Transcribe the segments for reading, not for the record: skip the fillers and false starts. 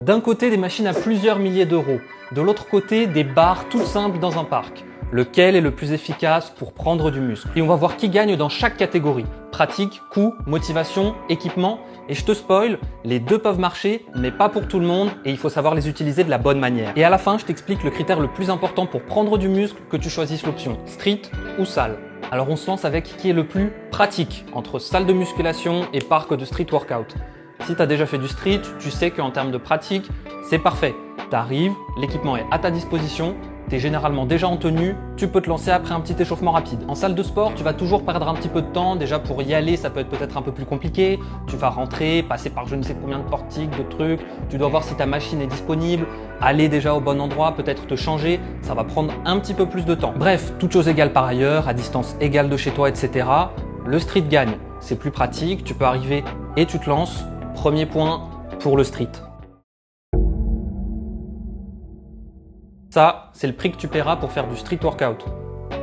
D'un côté, des machines à plusieurs milliers d'euros. De l'autre côté, des barres toutes simples dans un parc. Lequel est le plus efficace pour prendre du muscle? Et on va voir qui gagne dans chaque catégorie. Pratique, coût, motivation, équipement. Et je te spoil, les deux peuvent marcher, mais pas pour tout le monde et il faut savoir les utiliser de la bonne manière. Et à la fin, je t'explique le critère le plus important pour prendre du muscle, que tu choisisses l'option street ou salle. Alors on se lance avec qui est le plus pratique entre salle de musculation et parc de street workout. Si tu as déjà fait du street, tu sais qu'en termes de pratique, c'est parfait. Tu arrives, l'équipement est à ta disposition, tu es généralement déjà en tenue, tu peux te lancer après un petit échauffement rapide. En salle de sport, tu vas toujours perdre un petit peu de temps. Déjà pour y aller, ça peut être peut-être un peu plus compliqué. Tu vas rentrer, passer par je ne sais combien de portiques, de trucs. Tu dois voir si ta machine est disponible, aller déjà au bon endroit, peut-être te changer. Ça va prendre un petit peu plus de temps. Bref, toutes choses égales par ailleurs, à distance égale de chez toi, etc. Le street gagne. C'est plus pratique, tu peux arriver et tu te lances. Premier point pour le street. Ça, c'est le prix que tu paieras pour faire du street workout.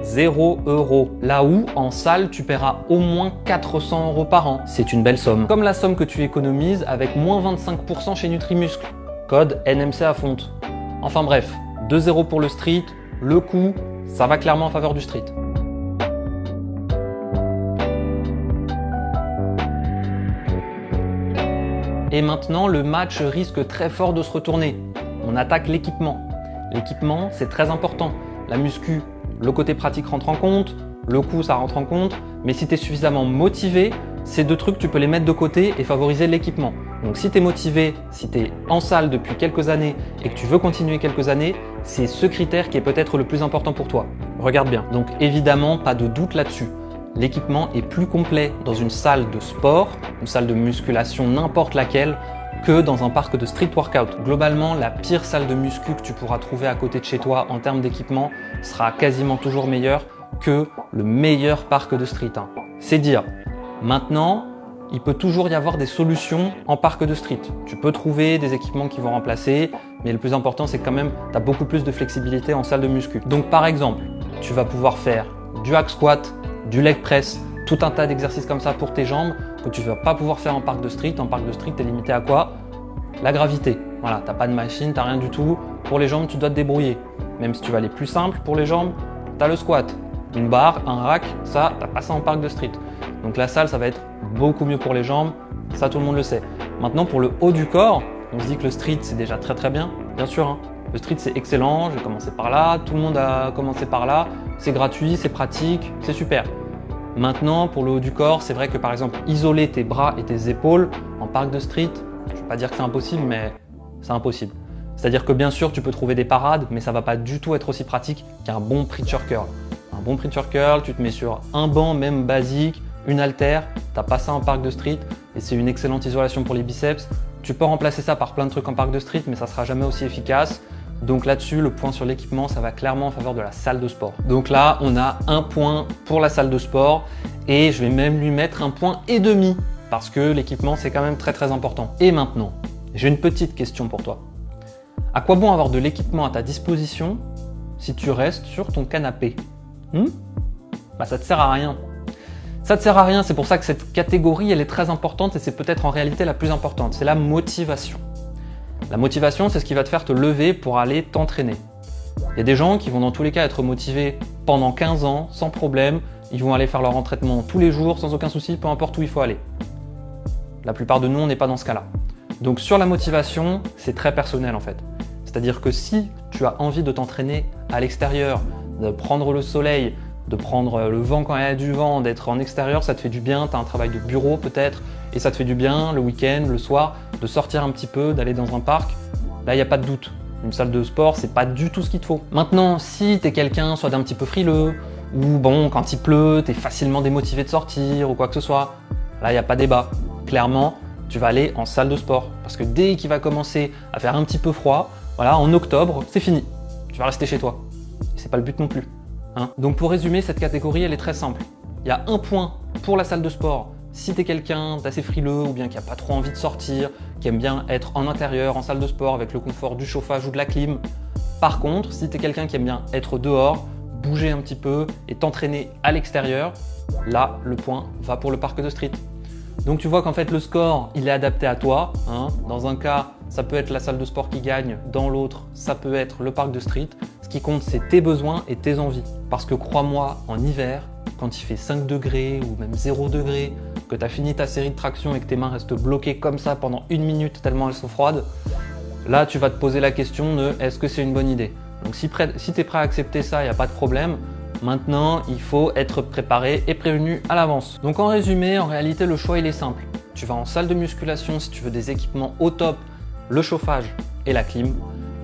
0 €. Là où, en salle, tu paieras au moins 400 € par an. C'est une belle somme. Comme la somme que tu économises avec moins 25% chez Nutrimuscle. Code NMC à fonte. Enfin bref, 2 € pour le street. Le coût, ça va clairement en faveur du street. Et maintenant, le match risque très fort de se retourner. On attaque l'équipement. L'équipement, c'est très important. La muscu, le côté pratique rentre en compte, le coût, ça rentre en compte. Mais si tu es suffisamment motivé, ces deux trucs, tu peux les mettre de côté et favoriser l'équipement. Donc si tu es motivé, si tu es en salle depuis quelques années et que tu veux continuer quelques années, c'est ce critère qui est peut-être le plus important pour toi. Regarde bien. Donc évidemment, pas de doute là-dessus. L'équipement est plus complet dans une salle de sport, une salle de musculation, n'importe laquelle, que dans un parc de street workout. Globalement, la pire salle de muscu que tu pourras trouver à côté de chez toi en termes d'équipement sera quasiment toujours meilleure que le meilleur parc de street. C'est dire. Maintenant, il peut toujours y avoir des solutions en parc de street. Tu peux trouver des équipements qui vont remplacer, mais le plus important, c'est que quand même, tu as beaucoup plus de flexibilité en salle de muscu. Donc par exemple, tu vas pouvoir faire du hack squat, du leg press, tout un tas d'exercices comme ça pour tes jambes que tu ne vas pas pouvoir faire en parc de street. En parc de street, tu es limité à quoi? La gravité. Voilà, tu n'as pas de machine, tu n'as rien du tout. Pour les jambes, tu dois te débrouiller. Même si tu vas aller plus simple pour les jambes, tu as le squat. Une barre, un rack, ça, tu n'as pas ça en parc de street. Donc la salle, ça va être beaucoup mieux pour les jambes. Ça, tout le monde le sait. Maintenant, pour le haut du corps, on se dit que le street, c'est déjà très très bien. Bien sûr, le street, c'est excellent. J'ai commencé par là. Tout le monde a commencé par là. C'est gratuit, c'est pratique, c'est super. Maintenant, pour le haut du corps, c'est vrai que par exemple, isoler tes bras et tes épaules en parc de street, je ne vais pas dire que c'est impossible, mais c'est impossible. C'est-à-dire que bien sûr, tu peux trouver des parades, mais ça ne va pas du tout être aussi pratique qu'un bon preacher curl. Un bon preacher curl, tu te mets sur un banc même basique, une haltère, tu n'as pas ça en parc de street et c'est une excellente isolation pour les biceps. Tu peux remplacer ça par plein de trucs en parc de street, mais ça ne sera jamais aussi efficace. Donc là-dessus, le point sur l'équipement, ça va clairement en faveur de la salle de sport. Donc là, on a un point pour la salle de sport et je vais même lui mettre 1,5 points parce que l'équipement, c'est quand même très très important. Et maintenant, j'ai une petite question pour toi. À quoi bon avoir de l'équipement à ta disposition si tu restes sur ton canapé? Ça te sert à rien. Ça te sert à rien, c'est pour ça que cette catégorie, elle est très importante et c'est peut-être en réalité la plus importante. C'est la motivation. La motivation, c'est ce qui va te faire te lever pour aller t'entraîner. Il y a des gens qui vont dans tous les cas être motivés pendant 15 ans, sans problème. Ils vont aller faire leur entraînement tous les jours, sans aucun souci, peu importe où il faut aller. La plupart de nous, on n'est pas dans ce cas-là. Donc sur la motivation, c'est très personnel en fait. C'est-à-dire que si tu as envie de t'entraîner à l'extérieur, de prendre le soleil, de prendre le vent quand il y a du vent, d'être en extérieur, ça te fait du bien, tu as un travail de bureau peut-être, et ça te fait du bien le week-end, le soir, de sortir un petit peu, d'aller dans un parc, là il n'y a pas de doute. Une salle de sport, c'est pas du tout ce qu'il te faut. Maintenant, si tu es quelqu'un soit d'un petit peu frileux, ou bon, quand il pleut, tu es facilement démotivé de sortir ou quoi que ce soit, là il n'y a pas débat. Clairement, tu vas aller en salle de sport, parce que dès qu'il va commencer à faire un petit peu froid, voilà, en octobre, c'est fini. Tu vas rester chez toi. Et c'est pas le but non plus. Donc pour résumer, cette catégorie, elle est très simple. Il y a 1 point pour la salle de sport si tu es quelqu'un d'assez frileux ou bien qui n'a pas trop envie de sortir, qui aime bien être en intérieur, en salle de sport avec le confort du chauffage ou de la clim. Par contre, si tu es quelqu'un qui aime bien être dehors, bouger un petit peu et t'entraîner à l'extérieur, là, le point va pour le parc de street. Donc tu vois qu'en fait le score, il est adapté à toi. Dans un cas, ça peut être la salle de sport qui gagne, dans l'autre, ça peut être le parc de street. Ce qui compte, c'est tes besoins et tes envies. Parce que crois-moi, en hiver, quand il fait 5 degrés ou même 0 degrés, que tu as fini ta série de tractions et que tes mains restent bloquées comme ça pendant 1 minute tellement elles sont froides, là tu vas te poser la question de est-ce que c'est une bonne idée? Donc si tu es prêt à accepter ça, il n'y a pas de problème. Maintenant, il faut être préparé et prévenu à l'avance. Donc en résumé, en réalité, le choix il est simple. Tu vas en salle de musculation si tu veux des équipements au top, le chauffage et la clim.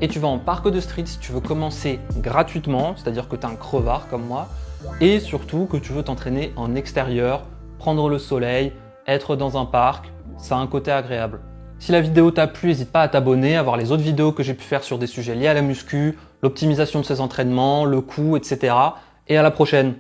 Et tu vas en parc de street si tu veux commencer gratuitement, c'est-à-dire que tu es un crevard comme moi, et surtout que tu veux t'entraîner en extérieur, prendre le soleil, être dans un parc, ça a un côté agréable. Si la vidéo t'a plu, n'hésite pas à t'abonner, à voir les autres vidéos que j'ai pu faire sur des sujets liés à la muscu, l'optimisation de ses entraînements, le coût, etc. Et à la prochaine!